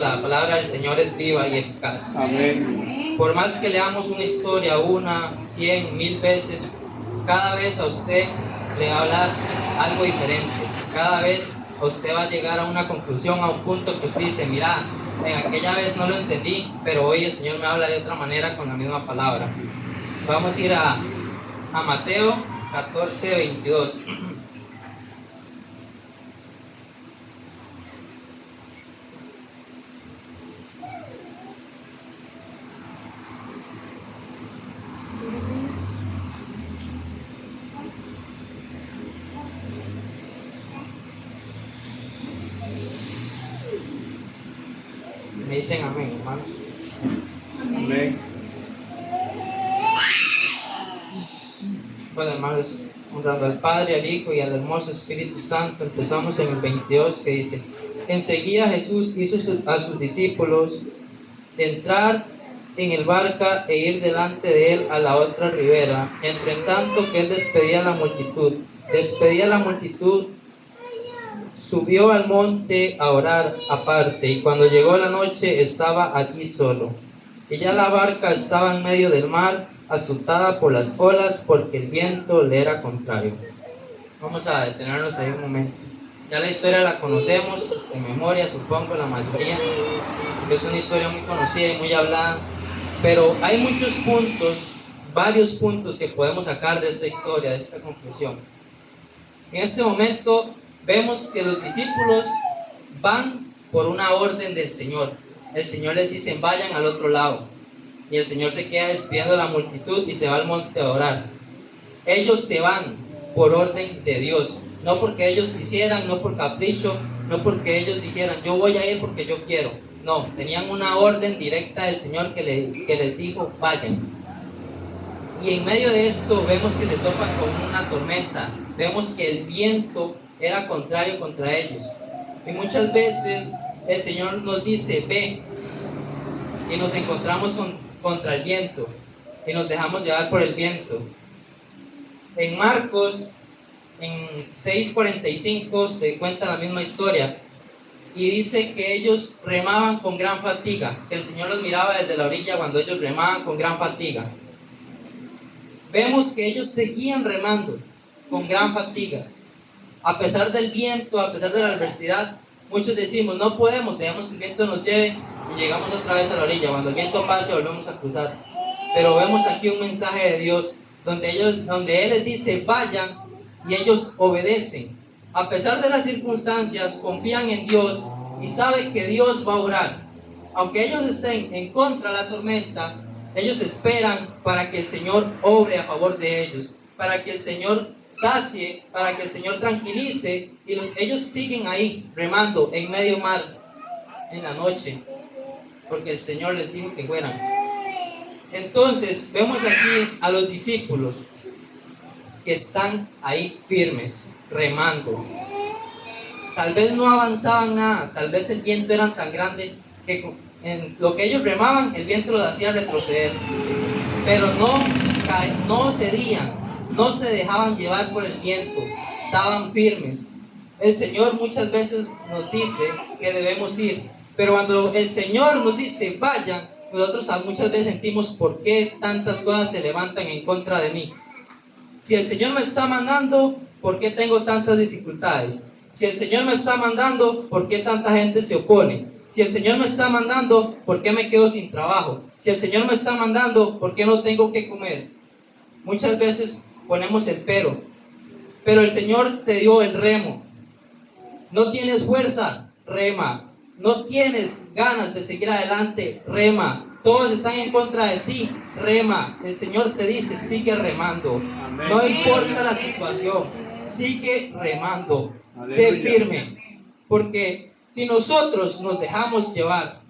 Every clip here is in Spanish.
La palabra del Señor es viva y eficaz. Amén. Por más que leamos una historia 1, 100, 1000 veces, cada vez a usted le va a hablar algo diferente. Cada vez a usted va a llegar a una conclusión, a un punto que usted dice, mira, en aquella vez no lo entendí, pero hoy el Señor me habla de otra manera con la misma palabra. Vamos a ir a Mateo 14, 22. Me dicen amén, hermanos. Amén. Bueno, hermanos, honrando al Padre, al Hijo y al hermoso Espíritu Santo, empezamos en el 22 que dice: enseguida Jesús hizo a sus discípulos entrar en el barca e ir delante de él a la otra ribera, entre tanto que él despedía a la multitud, subió al monte a orar aparte, y cuando llegó la noche estaba allí solo. Y ya la barca estaba en medio del mar, azotada por las olas, porque el viento le era contrario. Vamos a detenernos ahí un momento. Ya la historia la conocemos de memoria, supongo, la mayoría. Es una historia muy conocida y muy hablada. Pero hay muchos puntos, varios puntos que podemos sacar de esta historia, de esta conclusión. En este momento vemos que los discípulos van por una orden del Señor. El Señor les dice, vayan al otro lado. Y el Señor se queda despidiendo a la multitud y se va al monte a orar. Ellos se van por orden de Dios. No porque ellos quisieran, no por capricho, no porque ellos dijeran, yo voy a ir porque yo quiero. No, tenían una orden directa del Señor que les dijo, vayan. Y en medio de esto vemos que se topan con una tormenta. Vemos que el viento era contrario contra ellos. Y muchas veces el Señor nos dice, ve, y nos encontramos contra el viento y nos dejamos llevar por el viento. En Marcos, en 6:45, se cuenta la misma historia y dice que ellos remaban con gran fatiga, que el Señor los miraba desde la orilla cuando ellos remaban con gran fatiga. Vemos que ellos seguían remando con gran fatiga. A pesar del viento, a pesar de la adversidad, muchos decimos, no podemos, dejamos que el viento nos lleve y llegamos otra vez a la orilla. Cuando el viento pase, volvemos a cruzar. Pero vemos aquí un mensaje de Dios, donde Él les dice, vayan, y ellos obedecen. A pesar de las circunstancias, confían en Dios y saben que Dios va a obrar. Aunque ellos estén en contra de la tormenta, ellos esperan para que el Señor obre a favor de ellos, para que el Señor sacie, para que el Señor tranquilice, y ellos siguen ahí remando en medio mar en la noche, porque el Señor les dijo que fueran. Entonces vemos aquí a los discípulos que están ahí firmes, remando. Tal vez no avanzaban nada, tal vez el viento era tan grande que en lo que ellos remaban, el viento los hacía retroceder, pero no cedían, no se dejaban llevar por el viento, estaban firmes. El Señor muchas veces nos dice que debemos ir, pero cuando el Señor nos dice vayan, nosotros muchas veces sentimos por qué tantas cosas se levantan en contra de mí. Si el Señor me está mandando, ¿por qué tengo tantas dificultades? Si el Señor me está mandando, ¿por qué tanta gente se opone? Si el Señor me está mandando, ¿por qué me quedo sin trabajo? Si el Señor me está mandando, ¿por qué no tengo que comer? Muchas veces ponemos el pero el Señor te dio el remo. No tienes fuerzas, rema. No tienes ganas de seguir adelante, rema. Todos están en contra de ti, rema. El Señor te dice, sigue remando. Amén. No importa la situación, sigue remando. Aleluya. Sé firme, porque si nosotros nos dejamos llevar,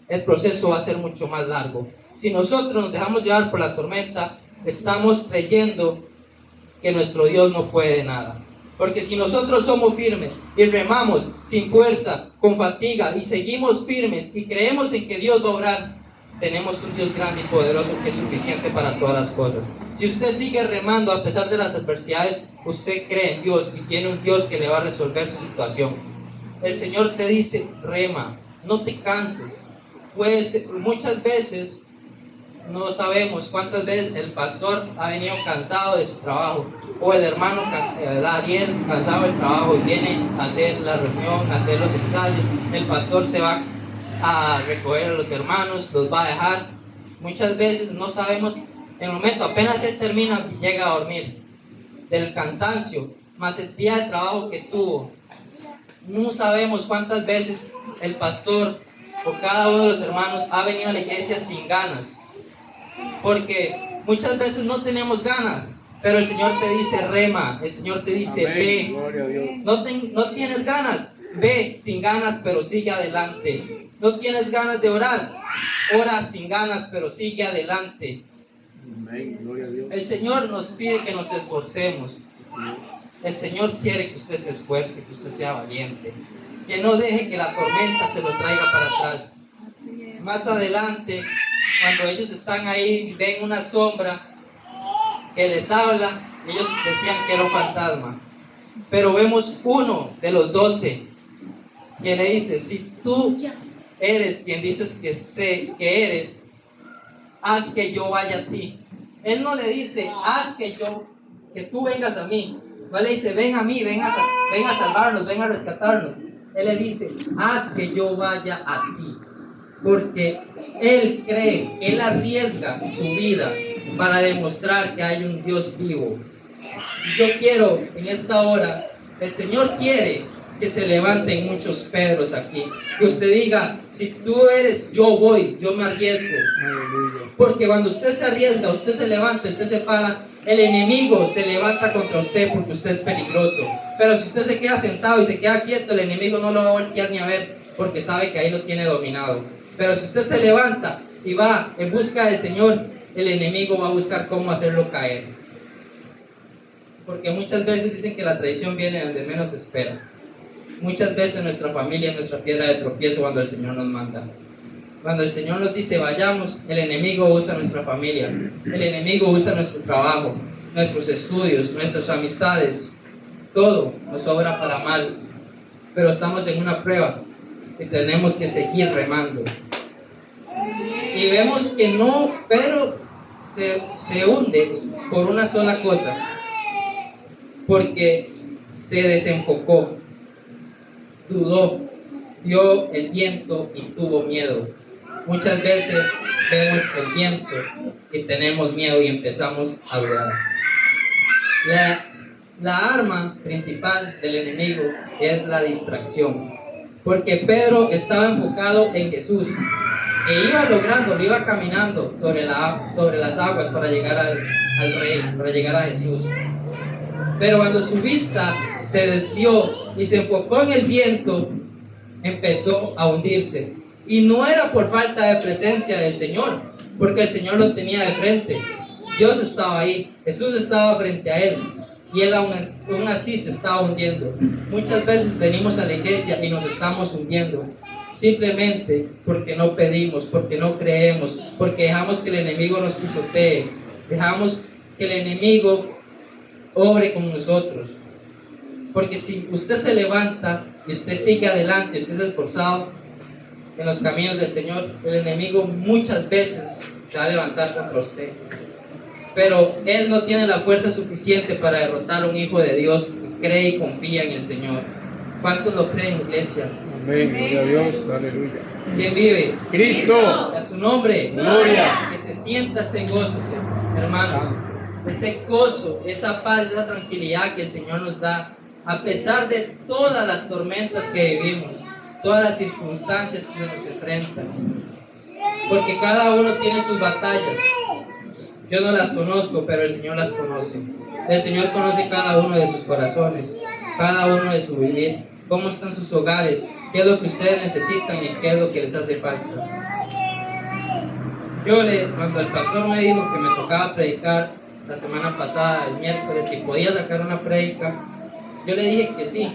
el proceso va a ser mucho más largo. Si nosotros nos dejamos llevar por la tormenta, estamos creyendo que nuestro Dios no puede nada. Porque si nosotros somos firmes y remamos sin fuerza, con fatiga, y seguimos firmes y creemos en que Dios va a obrar, tenemos un Dios grande y poderoso que es suficiente para todas las cosas. Si usted sigue remando a pesar de las adversidades, usted cree en Dios y tiene un Dios que le va a resolver su situación. El Señor te dice, rema, no te canses. Pues muchas veces no sabemos cuántas veces el pastor ha venido cansado de su trabajo, o el hermano Ariel cansado del trabajo y viene a hacer la reunión, a hacer los ensayos. El pastor se va a recoger a los hermanos, los va a dejar. Muchas veces no sabemos, en el momento apenas él termina, llega a dormir del cansancio, más el día de trabajo que tuvo. No sabemos cuántas veces el pastor o cada uno de los hermanos ha venido a la iglesia sin ganas, porque muchas veces no tenemos ganas, pero el Señor te dice rema, el Señor te dice ve. No tienes ganas, ve sin ganas, pero sigue adelante. No tienes ganas de orar, ora sin ganas, pero sigue adelante. El Señor nos pide que nos esforcemos. El Señor quiere que usted se esfuerce, que usted sea valiente, que no deje que la tormenta se lo traiga para atrás. Más adelante, cuando ellos están ahí, ven una sombra que les habla. Ellos decían que era un fantasma, pero vemos uno de los 12 que le dice: si tú eres quien dices que eres, haz que yo vaya a ti. Él no le dice haz que tú vengas a mí. No le dice ven a mí, ven a salvarnos, ven a rescatarnos. Él le dice haz que yo vaya a ti. Porque él cree, él arriesga su vida para demostrar que hay un Dios vivo. Yo quiero en esta hora, el Señor quiere que se levanten muchos Pedros aquí. Que usted diga: si tú eres, yo voy, yo me arriesgo. Porque cuando usted se arriesga, usted se levanta, usted se para, el enemigo se levanta contra usted porque usted es peligroso. Pero si usted se queda sentado y se queda quieto, el enemigo no lo va a voltear ni a ver, porque sabe que ahí lo tiene dominado. Pero si usted se levanta y va en busca del Señor, el enemigo va a buscar cómo hacerlo caer. Porque muchas veces dicen que la traición viene donde menos se espera. Muchas veces nuestra familia es nuestra piedra de tropiezo cuando el Señor nos manda. Cuando el Señor nos dice vayamos, el enemigo usa nuestra familia, el enemigo usa nuestro trabajo, nuestros estudios, nuestras amistades. Todo nos obra para mal, pero estamos en una prueba y tenemos que seguir remando. Y vemos que no, Pedro se hunde por una sola cosa, porque se desenfocó, dudó, vio el viento y tuvo miedo. Muchas veces vemos el viento y tenemos miedo y empezamos a dudar. La arma principal del enemigo es la distracción, porque Pedro estaba enfocado en Jesús e iba logrando, iba caminando sobre las aguas para llegar al Rey, para llegar a Jesús. Pero cuando su vista se desvió y se enfocó en el viento, empezó a hundirse. Y no era por falta de presencia del Señor, porque el Señor lo tenía de frente. Dios estaba ahí, Jesús estaba frente a él, y él aún así se estaba hundiendo. Muchas veces venimos a la iglesia y nos estamos hundiendo, simplemente porque no pedimos, porque no creemos, porque dejamos que el enemigo nos pisotee, dejamos que el enemigo obre con nosotros. Porque si usted se levanta y usted sigue adelante, usted es esforzado en los caminos del Señor, el enemigo muchas veces se va a levantar contra usted, pero él no tiene la fuerza suficiente para derrotar a un hijo de Dios que cree y confía en el Señor. ¿Cuántos lo creen, iglesia? Amén, gloria a Dios, aleluya. ¿Quién vive? Cristo. A su nombre, Gloria. que se sienta ese gozo, hermanos, ese gozo, esa paz, esa tranquilidad que el Señor nos da, a pesar de todas las tormentas que vivimos, todas las circunstancias que nos enfrentan, porque cada uno tiene sus batallas. Yo no las conozco, pero el Señor las conoce. El Señor conoce cada uno de sus corazones, cada uno de su vivir, cómo están sus hogares, qué es lo que ustedes necesitan y qué es lo que les hace falta. Cuando el pastor me dijo que me tocaba predicar la semana pasada, el miércoles, si podía sacar una prédica, yo le dije que sí,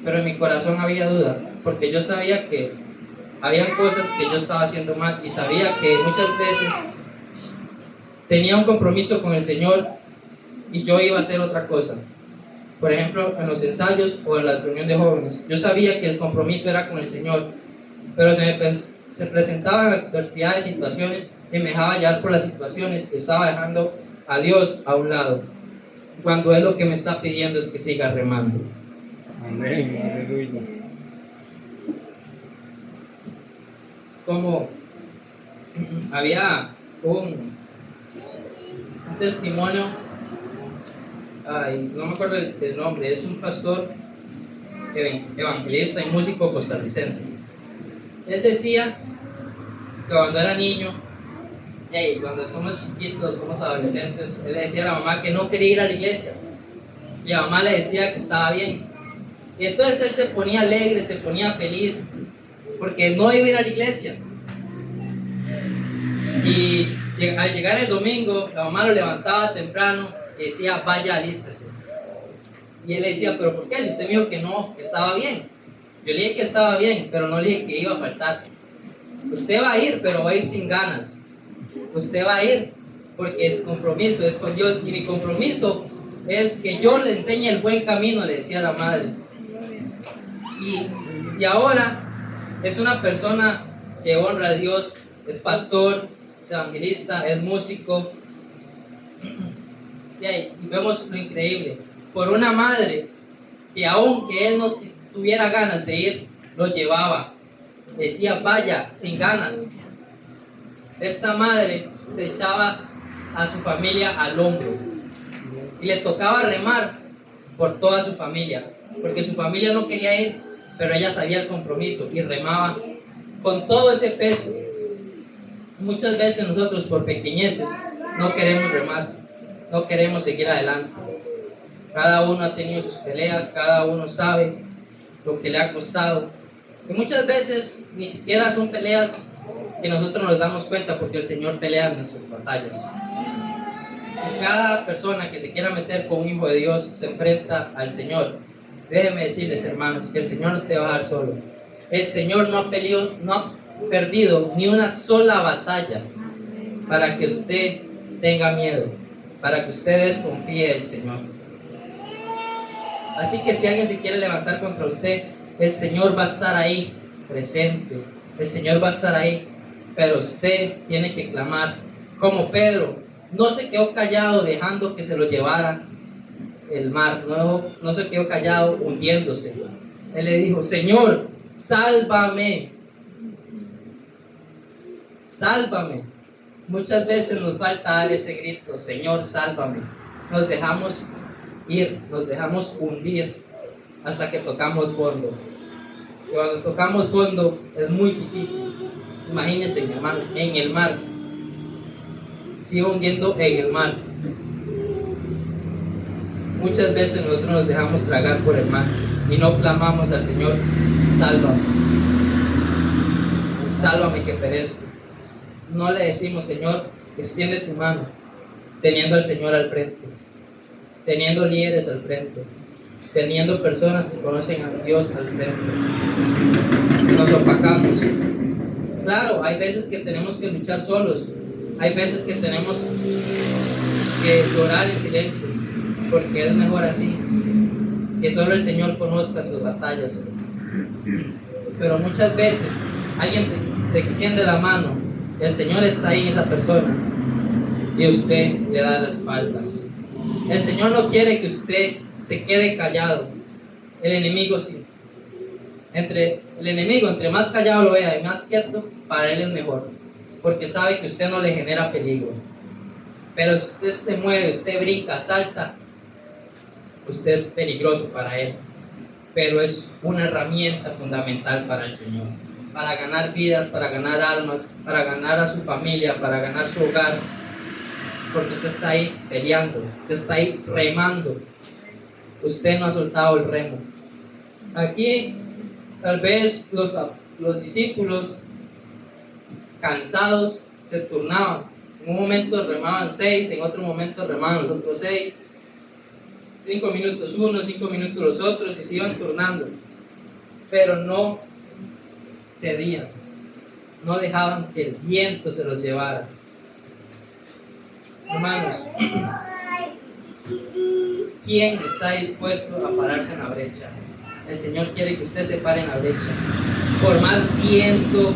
pero en mi corazón había duda, porque yo sabía que habían cosas que yo estaba haciendo mal y sabía que muchas veces tenía un compromiso con el Señor y yo iba a hacer otra cosa. Por ejemplo, en los ensayos o en la reunión de jóvenes, yo sabía que el compromiso era con el Señor, pero se presentaban adversidades, situaciones, y me dejaba llevar por las situaciones que estaba dejando a Dios a un lado, cuando Él lo que me está pidiendo es que siga remando. Amén, aleluya. Como había un testimonio, no me acuerdo el nombre, es un pastor evangelista y músico costarricense. Él decía que cuando era niño, y cuando somos chiquitos, somos adolescentes, él le decía a la mamá que no quería ir a la iglesia, y la mamá le decía que estaba bien, y entonces él se ponía alegre, se ponía feliz, porque no iba a ir a la iglesia. Y al llegar el domingo, la mamá lo levantaba temprano y decía, vaya, alístese. Y él le decía, pero ¿por qué? Si usted me dijo que no, que estaba bien. Yo le dije que estaba bien, pero no le dije que iba a faltar. Usted va a ir, pero va a ir sin ganas. Usted va a ir porque es compromiso, es con Dios. Y mi compromiso es que yo le enseñe el buen camino, le decía la madre. Y ahora es una persona que honra a Dios, es pastor, es evangelista, es músico. Y vemos lo increíble. Por una madre que aunque él no tuviera ganas de ir, lo llevaba. Decía, vaya, sin ganas. Esta madre se echaba a su familia al hombro y le tocaba remar por toda su familia, porque su familia no quería ir, pero ella sabía el compromiso y remaba con todo ese peso. Muchas veces nosotros por pequeñeces no queremos remar, no queremos seguir adelante. Cada uno ha tenido sus peleas, cada uno sabe lo que le ha costado. Y muchas veces ni siquiera son peleas que nosotros nos damos cuenta, porque el Señor pelea nuestras batallas. Y cada persona que se quiera meter con un hijo de Dios se enfrenta al Señor. Déjenme decirles, hermanos, que el Señor no te va a dejar solo. El Señor no ha perdido ni una sola batalla para que usted tenga miedo, para que usted desconfíe del Señor. Así que si alguien se quiere levantar contra usted, el Señor va a estar ahí presente, el Señor va a estar ahí, pero usted tiene que clamar. Como Pedro, no se quedó callado dejando que se lo llevara el mar, no se quedó callado hundiéndose. Él le dijo, Señor, sálvame, sálvame. Muchas veces nos falta dar ese grito, Señor, sálvame. Nos dejamos ir, nos dejamos hundir hasta que tocamos fondo. Y cuando tocamos fondo es muy difícil. Imagínense, hermanos, en el mar. Sigo hundiendo en el mar. Muchas veces nosotros nos dejamos tragar por el mar y no clamamos al Señor, sálvame, sálvame que perezco. No le decimos, Señor, extiende tu mano, teniendo al Señor al frente, teniendo líderes al frente, teniendo personas que conocen a Dios al frente. Nos opacamos. Claro, hay veces que tenemos que luchar solos, hay veces que tenemos que llorar en silencio, porque es mejor así, que solo el Señor conozca sus batallas. Pero muchas veces alguien te extiende la mano, el Señor está ahí en esa persona y usted le da la espalda. El Señor no quiere que usted se quede callado. El enemigo sí. Entre más callado lo vea y más quieto, para él es mejor, porque sabe que usted no le genera peligro. Pero si usted se mueve, usted brinca, salta, usted es peligroso para él. Pero es una herramienta fundamental para el Señor, para ganar vidas, para ganar almas, para ganar a su familia, para ganar su hogar, porque usted está ahí peleando, usted está ahí remando, usted no ha soltado el remo. Aquí tal vez los discípulos cansados se turnaban. En un momento remaban 6, en otro momento remaban los otros 6, 5 minutos unos, 5 minutos los otros, y se iban turnando, pero no cedían, no dejaban que el viento se los llevara. Hermanos, ¿quién está dispuesto a pararse en la brecha? El Señor quiere que usted se pare en la brecha. por más viento,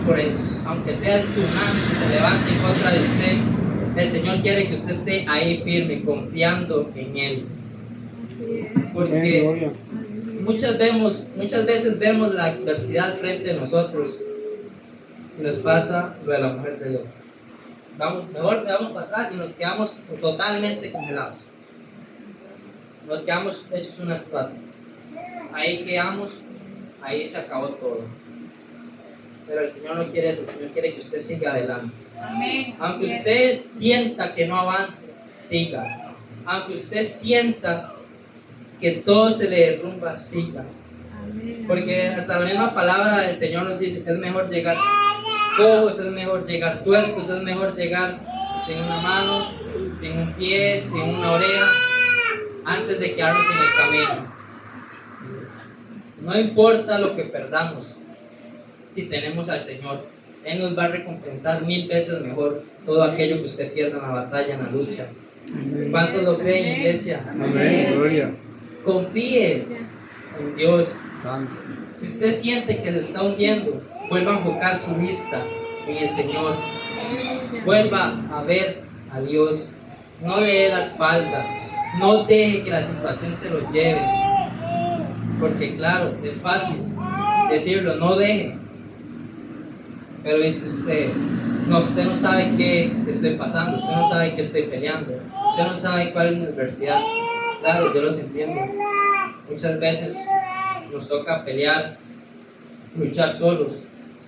aunque sea el tsunami que se levante en contra de usted, el Señor quiere que usted esté ahí firme, confiando en Él. Porque muchas veces vemos la adversidad frente a nosotros y nos pasa lo de la mujer de Dios. Mejor vamos para atrás y nos quedamos totalmente congelados. Nos quedamos hechos una estatua. Ahí quedamos, ahí se acabó todo. Pero el Señor no quiere eso, el Señor quiere que usted siga adelante. Amén. Aunque usted sienta que no avance, siga. Aunque usted sienta que todo se le derrumba, siga. Porque hasta la misma palabra del Señor nos dice que es mejor llegar cojos, es mejor llegar tuertos, es mejor llegar sin una mano, sin un pie, sin una oreja, antes de quedarnos en el camino. No importa lo que perdamos, si tenemos al Señor, Él nos va a recompensar 1000 veces mejor todo aquello que usted pierda en la batalla, en la lucha. ¿Cuántos lo creen, iglesia? Amén, gloria. Confíe en Dios. Santo. Si usted siente que se está hundiendo, vuelva a enfocar su vista en el Señor. Vuelva a ver a Dios. No le dé la espalda. No deje que la situación se lo lleve. Porque claro, es fácil decirlo, no deje. Pero dice usted no sabe qué estoy pasando, usted no sabe qué estoy peleando, usted no sabe cuál es mi adversidad. Claro, yo los entiendo. Muchas veces nos toca pelear, luchar solos,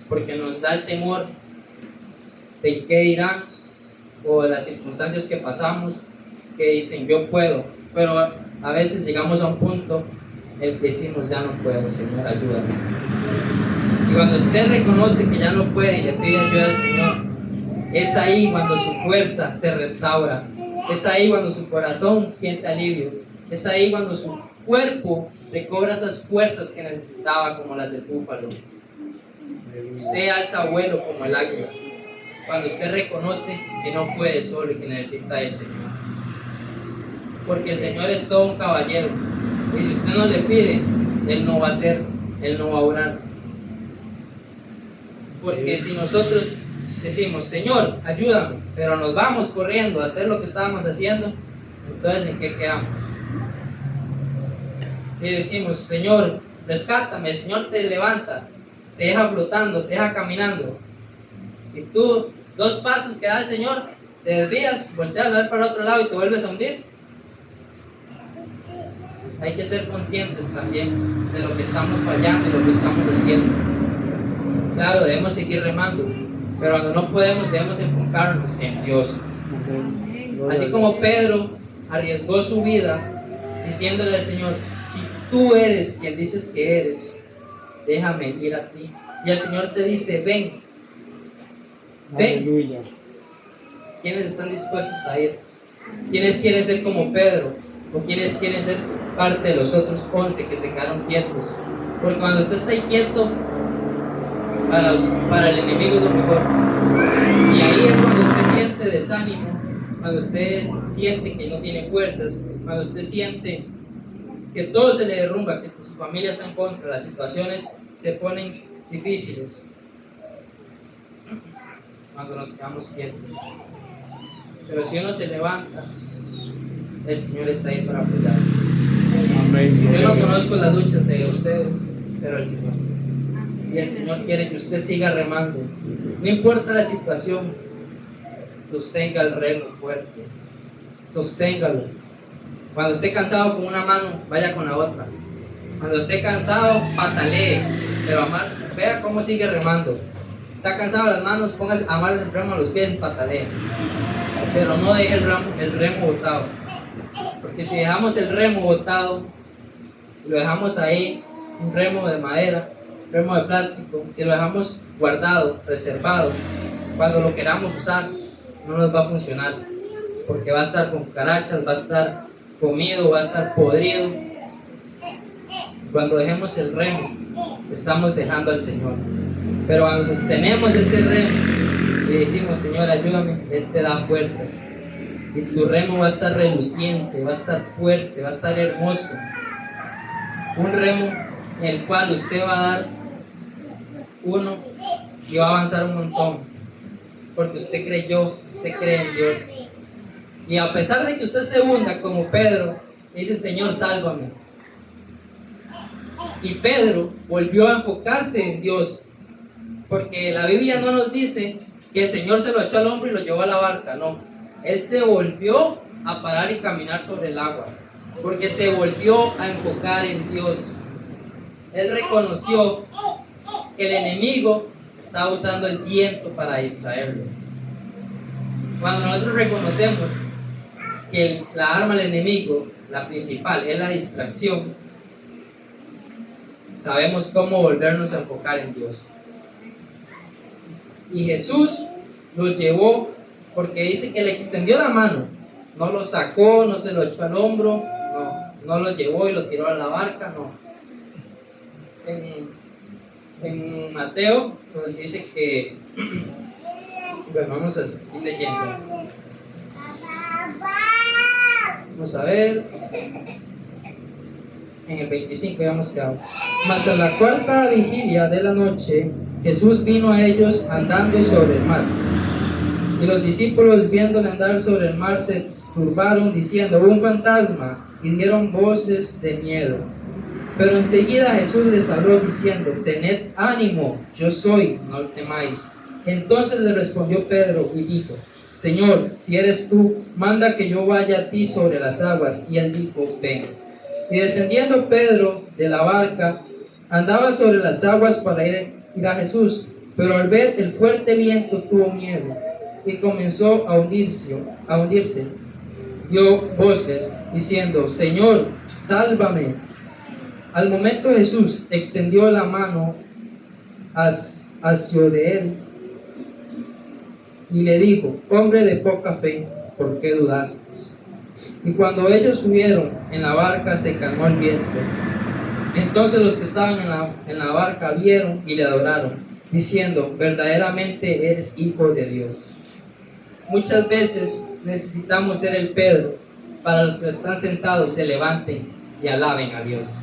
porque nos da el temor del qué dirán o de las circunstancias que pasamos, que dicen yo puedo, pero a veces llegamos a un punto en que decimos ya no puedo, Señor, ayúdame. Y cuando usted reconoce que ya no puede y le pide ayuda al Señor, es ahí cuando su fuerza se restaura, es ahí cuando su corazón siente alivio, es ahí cuando su cuerpo recobra esas fuerzas que necesitaba, como las del búfalo. Usted alza vuelo como el águila cuando usted reconoce que no puede solo y que necesita del Señor. Porque el Señor es todo un caballero, y si usted no le pide, Él no va a hacer, Él no va a orar. Porque si nosotros decimos, Señor, ayúdame, pero nos vamos corriendo a hacer lo que estábamos haciendo, entonces ¿en qué quedamos? Si decimos, Señor, rescátame, el Señor te levanta, te deja flotando, te deja caminando, y tú 2 pasos que da el Señor, te desvías, volteas a ver para otro lado y te vuelves a hundir. Hay que ser conscientes también de lo que estamos fallando y lo que estamos haciendo. Claro, debemos seguir remando, pero cuando no podemos, debemos enfocarnos en Dios. Así como Pedro arriesgó su vida diciéndole al Señor, si tú eres quien dices que eres, déjame ir a ti. Y el Señor te dice, ven. Aleluya. ¿Quiénes están dispuestos a ir? ¿Quiénes quieren ser como Pedro? ¿O quiénes quieren ser parte de los otros 11 que se quedaron quietos? Porque cuando usted está quieto, para el enemigo es lo mejor. Y ahí es cuando usted siente desánimo, cuando usted siente que no tiene fuerzas, cuando usted siente que todo se le derrumba, que su familia está en contra, las situaciones se ponen difíciles. Cuando nos quedamos quietos. Pero si uno se levanta, el Señor está ahí para apoyar. Amén. Yo no conozco las luchas de ustedes, pero el Señor sí. Y el Señor quiere que usted siga remando. No importa la situación, sostenga el remo fuerte. Sosténgalo. Cuando esté cansado con una mano, vaya con la otra. Cuando esté cansado, patalee. Pero vea cómo sigue remando. Está cansado de las manos, póngase a amarre el remo a los pies y patalee. Pero no deje el remo botado. Porque si dejamos el remo botado, lo dejamos ahí, un remo de madera, remo de plástico, si lo dejamos guardado, reservado, cuando lo queramos usar, no nos va a funcionar. Porque va a estar con cucarachas, va a estar comido, va a estar podrido. Cuando dejemos el remo, estamos dejando al Señor. Pero cuando sostenemos ese remo y decimos, Señor, ayúdame, Él te da fuerzas. Y tu remo va a estar reluciente, va a estar fuerte, va a estar hermoso. Un remo en el cual usted va a dar uno y va a avanzar un montón, porque usted creyó, usted cree en Dios. Y a pesar de que usted se hunda como Pedro, dice: Señor, sálvame. Y Pedro volvió a enfocarse en Dios, porque la Biblia no nos dice que el Señor se lo echó al hombro y lo llevó a la barca, no. Él se volvió a parar y caminar sobre el agua, porque se volvió a enfocar en Dios. Él reconoció que el enemigo estaba usando el viento para distraerlo. Cuando nosotros reconocemos que la arma del enemigo, la principal, es la distracción, sabemos cómo volvernos a enfocar en Dios. Y Jesús lo llevó, porque dice que le extendió la mano, no lo sacó, no se lo echó al hombro, no lo llevó y lo tiró a la barca, no. En Mateo nos dice que, bueno, vamos a seguir leyendo. Vamos a ver. En el 25 ya hemos quedado. Mas a la cuarta vigilia de la noche, Jesús vino a ellos andando sobre el mar. Y los discípulos, viéndole andar sobre el mar, se turbaron diciendo: un fantasma, y dieron voces de miedo. Pero enseguida Jesús les habló diciendo: tened ánimo, yo soy, no temáis. Entonces le respondió Pedro y dijo: Señor, si eres tú, manda que yo vaya a ti sobre las aguas. Y él dijo: ven. Y descendiendo Pedro de la barca, andaba sobre las aguas para ir a Jesús, pero al ver el fuerte viento tuvo miedo y comenzó a hundirse. Dio voces diciendo: Señor, sálvame. Al momento Jesús extendió la mano hacia de él y le dijo: hombre de poca fe, ¿por qué dudaste? Y cuando ellos subieron en la barca, se calmó el viento. Entonces los que estaban en la barca vieron y le adoraron, diciendo: verdaderamente eres Hijo de Dios. Muchas veces necesitamos ser el Pedro para los que están sentados se levanten y alaben a Dios.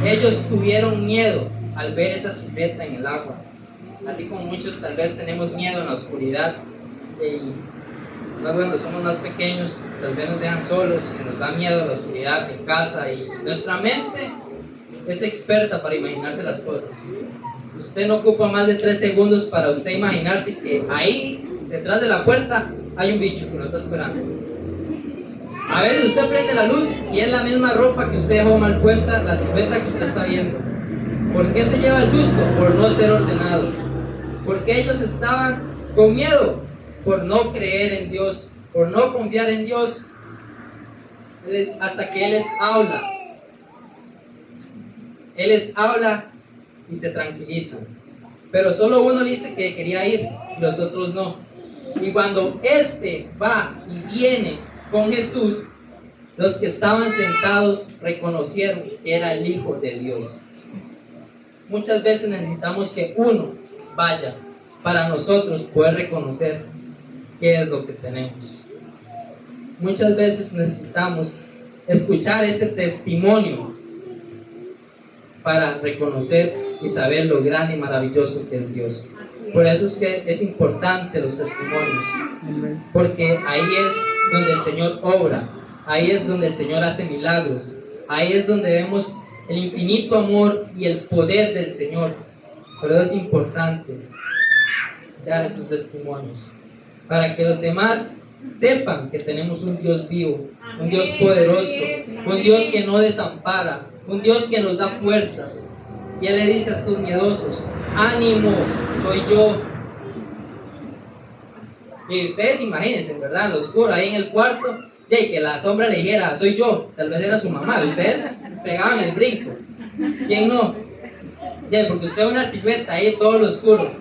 Ellos tuvieron miedo al ver esa silueta en el agua, así como muchos tal vez tenemos miedo en la oscuridad, y cuando somos más pequeños tal vez nos dejan solos y nos da miedo la oscuridad en casa, y nuestra mente es experta para imaginarse las cosas. Usted no ocupa más de 3 segundos para usted imaginarse que ahí detrás de la puerta hay un bicho que nos está esperando. A veces usted prende la luz y es la misma ropa que usted dejó mal puesta, la silueta que usted está viendo. ¿Por qué se lleva el susto? Por no ser ordenado. Porque ellos estaban con miedo, por no creer en Dios, por no confiar en Dios, hasta que Él les habla. Él les habla y se tranquilizan. Pero solo uno le dice que quería ir, los otros no. Y cuando este va y viene con Jesús, los que estaban sentados reconocieron que era el Hijo de Dios. Muchas veces necesitamos que uno vaya para nosotros poder reconocer qué es lo que tenemos. Muchas veces necesitamos escuchar ese testimonio para reconocer y saber lo grande y maravilloso que es Dios. Por eso es que es importante los testimonios, porque ahí es donde el Señor obra, ahí es donde el Señor hace milagros, ahí es donde vemos el infinito amor y el poder del Señor. Por eso es importante dar esos testimonios, para que los demás sepan que tenemos un Dios vivo, un Dios poderoso, un Dios que no desampara, un Dios que nos da fuerza. Y Él le dice a estos miedosos: ánimo, soy yo. Y ustedes imagínense, ¿verdad? En lo oscuro, ahí en el cuarto, y que la sombra le dijera: soy yo. Tal vez era su mamá. Ustedes pegaban el brinco. ¿Quién no? Porque usted ve una silueta ahí todo lo oscuro,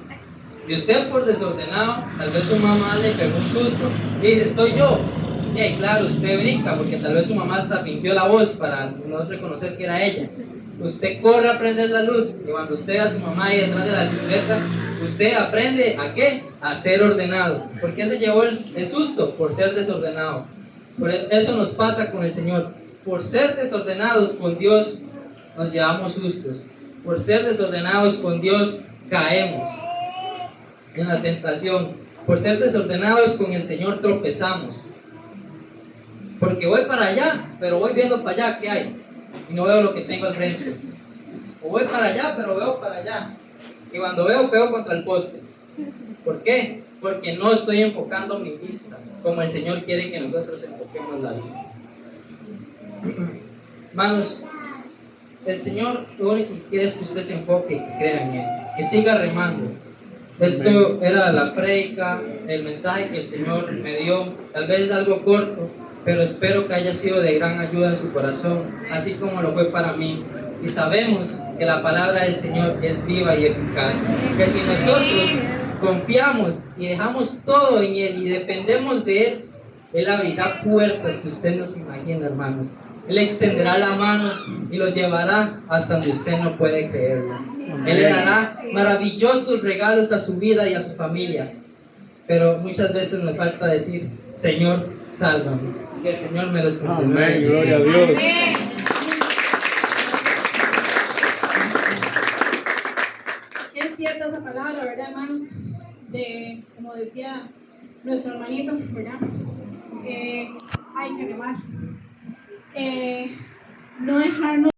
y usted por desordenado, tal vez su mamá le pegó un susto y dice: soy yo. Y claro, usted brinca, porque tal vez su mamá hasta fingió la voz para no reconocer que era ella. Usted corre a prender la luz, y cuando usted ve a su mamá ahí detrás de la silueta, usted aprende ¿a qué? A ser ordenado. ¿Por qué se llevó el susto? Por ser desordenado. Por eso nos pasa con el Señor. Por ser desordenados con Dios nos llevamos sustos. Por ser desordenados con Dios, caemos en la tentación. Por ser desordenados con el Señor, tropezamos. Porque voy para allá, pero voy viendo para allá qué hay. Y no veo lo que tengo al frente. O voy para allá, pero veo para allá. Y cuando veo, pego contra el poste. ¿Por qué? Porque no estoy enfocando mi vista como el Señor quiere que nosotros enfoquemos la vista. Hermanos, el Señor lo único que quiere es que usted se enfoque y que crea en Él, que siga remando. Esto era la prédica, el mensaje que el Señor me dio. Tal vez es algo corto, pero espero que haya sido de gran ayuda en su corazón, así como lo fue para mí. Y sabemos que la palabra del Señor es viva y eficaz, que si nosotros confiamos y dejamos todo en Él y dependemos de Él, Él abrirá puertas que usted no se imagina, hermanos. Él extenderá la mano y lo llevará hasta donde usted no puede creerlo. Él le dará maravillosos regalos a su vida y a su familia. Pero muchas veces nos falta decir: Señor, sálvame. Que el Señor me los continúe. Amén, gloria a Dios. Es cierta esa palabra, ¿verdad, hermanos? Como decía nuestro hermanito, ¿verdad? Hay que remar. No dejarnos